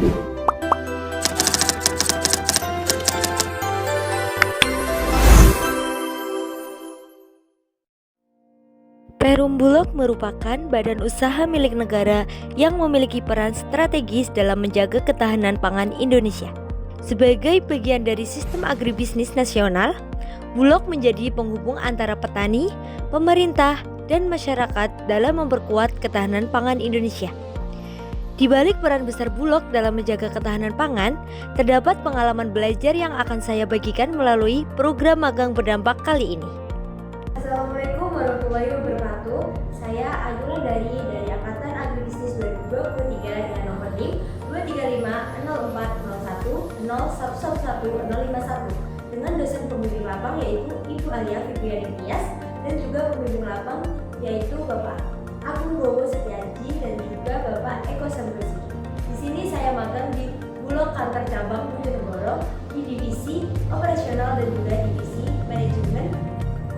Perum Bulog merupakan badan usaha milik negara yang memiliki peran strategis dalam menjaga ketahanan pangan Indonesia. Sebagai bagian dari sistem agribisnis nasional, Bulog menjadi penghubung antara petani, pemerintah, dan masyarakat dalam memperkuat ketahanan pangan Indonesia. Di balik peran besar Bulog dalam menjaga ketahanan pangan, terdapat pengalaman belajar yang akan saya bagikan melalui program magang berdampak kali ini. Assalamualaikum warahmatullahi wabarakatuh. Saya Agula dari Angkatan Agribisnis 2023 dengan nomor NIM 2350401011051 dengan dosen pembimbing lapang yaitu Ibu Alia Fitriani Tias dan juga pembimbing lapang yaitu Bapak Agung Bowo Setiaji dan juga Bapak Eko Sambrosi. Di sini saya magang di Bulog Kantor Cabang Bojonegoro di divisi operasional dan juga divisi manajemen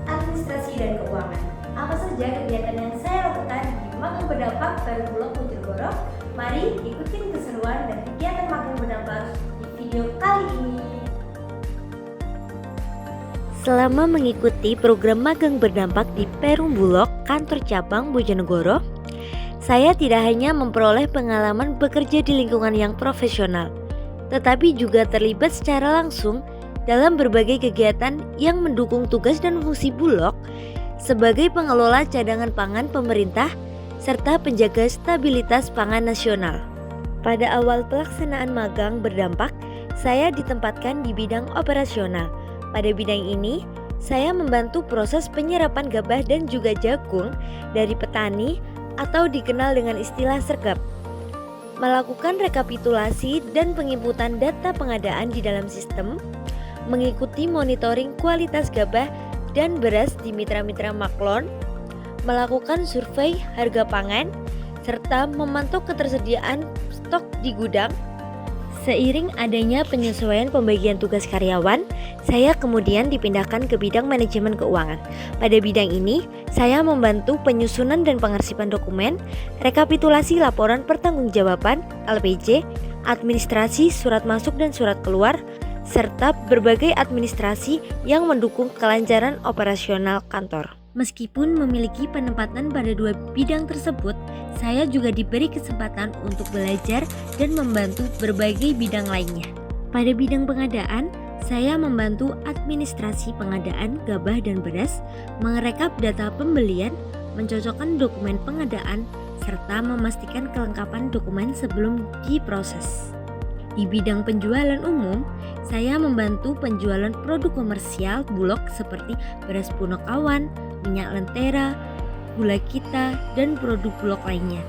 administrasi dan keuangan. Apa saja kegiatan yang saya lakukan di magang berdampak Perum Bulog Bojonegoro? Mari ikutin keseruan dan kegiatan magang berdampak di video kali ini. Selama mengikuti program magang berdampak di Perum Bulog Kantor Cabang Bojonegoro, saya tidak hanya memperoleh pengalaman bekerja di lingkungan yang profesional, tetapi juga terlibat secara langsung dalam berbagai kegiatan yang mendukung tugas dan fungsi Bulog sebagai pengelola cadangan pangan pemerintah serta penjaga stabilitas pangan nasional. Pada awal pelaksanaan magang berdampak, saya ditempatkan di bidang operasional. Pada bidang ini, saya membantu proses penyerapan gabah dan juga jagung dari petani atau dikenal dengan istilah sergap, melakukan rekapitulasi dan penginputan data pengadaan di dalam sistem, mengikuti monitoring kualitas gabah dan beras di mitra-mitra maklon, melakukan survei harga pangan, serta memantau ketersediaan stok di gudang. Seiring adanya penyesuaian pembagian tugas karyawan, saya kemudian dipindahkan ke bidang manajemen keuangan. Pada bidang ini, saya membantu penyusunan dan pengarsipan dokumen, rekapitulasi laporan pertanggungjawaban (LPJ), administrasi surat masuk dan surat keluar, serta berbagai administrasi yang mendukung kelancaran operasional kantor. Meskipun memiliki penempatan pada dua bidang tersebut, saya juga diberi kesempatan untuk belajar dan membantu berbagai bidang lainnya. Pada bidang pengadaan, saya membantu administrasi pengadaan gabah dan beras, merekap data pembelian, mencocokkan dokumen pengadaan, serta memastikan kelengkapan dokumen sebelum diproses. Di bidang penjualan umum, saya membantu penjualan produk komersial Bulog seperti beras Punokawan, minyak lentera, gula kita, dan produk Bulog lainnya.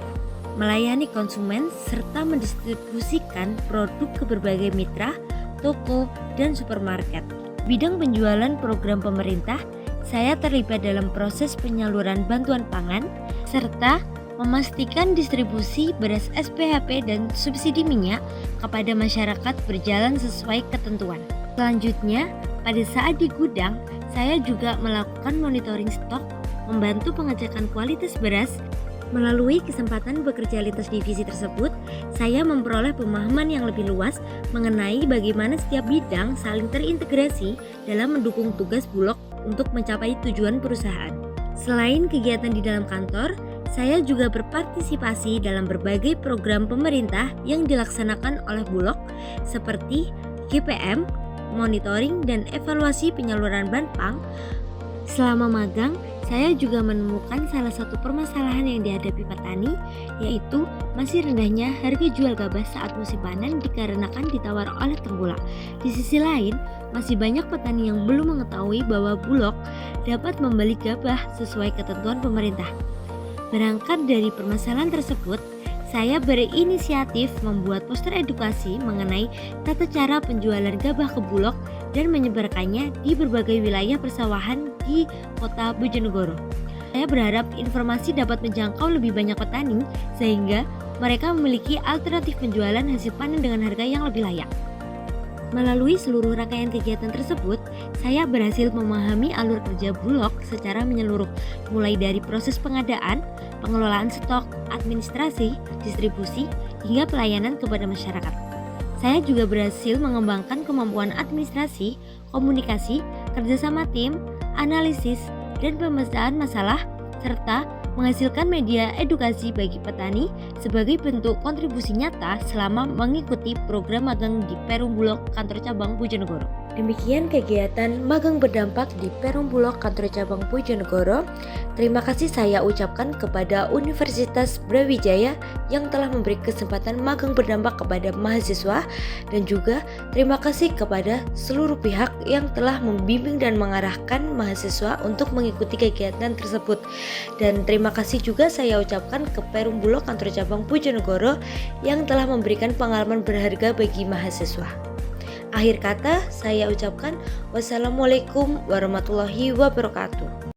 Melayani konsumen serta mendistribusikan produk ke berbagai mitra, toko, dan supermarket. Bidang penjualan program pemerintah, saya terlibat dalam proses penyaluran bantuan pangan serta memastikan distribusi beras SPHP dan subsidi minyak kepada masyarakat berjalan sesuai ketentuan. Selanjutnya, pada saat di gudang, saya juga melakukan monitoring stok, membantu pengecekan kualitas beras. Melalui kesempatan bekerja lintas divisi tersebut, saya memperoleh pemahaman yang lebih luas mengenai bagaimana setiap bidang saling terintegrasi dalam mendukung tugas Bulog untuk mencapai tujuan perusahaan. Selain kegiatan di dalam kantor, saya juga berpartisipasi dalam berbagai program pemerintah yang dilaksanakan oleh Bulog seperti GPM, monitoring dan evaluasi penyaluran Banpang. Selama magang, saya juga menemukan salah satu permasalahan yang dihadapi petani, yaitu masih rendahnya harga jual gabah saat musim panen dikarenakan ditawar oleh tengkulak. Di sisi lain, masih banyak petani yang belum mengetahui bahwa Bulog dapat membeli gabah sesuai ketentuan pemerintah. Berangkat dari permasalahan tersebut, saya berinisiatif membuat poster edukasi mengenai tata cara penjualan gabah ke Bulog dan menyebarkannya di berbagai wilayah persawahan di kota Bojonegoro. Saya berharap informasi dapat menjangkau lebih banyak petani sehingga mereka memiliki alternatif penjualan hasil panen dengan harga yang lebih layak. Melalui seluruh rangkaian kegiatan tersebut, saya berhasil memahami alur kerja Bulog secara menyeluruh, mulai dari proses pengadaan, pengelolaan stok, administrasi, distribusi, hingga pelayanan kepada masyarakat. Saya juga berhasil mengembangkan kemampuan administrasi, komunikasi, kerjasama tim, analisis, dan pemecahan masalah, serta menghasilkan media edukasi bagi petani sebagai bentuk kontribusi nyata selama mengikuti program magang di Perum Bulog Kantor Cabang Bojonegoro. Demikian kegiatan magang berdampak di Perum Bulog Kantor Cabang Bojonegoro. Terima kasih saya ucapkan kepada Universitas Brawijaya yang telah memberi kesempatan magang berdampak kepada mahasiswa, dan juga terima kasih kepada seluruh pihak yang telah membimbing dan mengarahkan mahasiswa untuk mengikuti kegiatan tersebut. Dan terima kasih juga saya ucapkan ke Perum Bulog Kantor Cabang Bojonegoro yang telah memberikan pengalaman berharga bagi mahasiswa. Akhir kata saya ucapkan wassalamualaikum warahmatullahi wabarakatuh.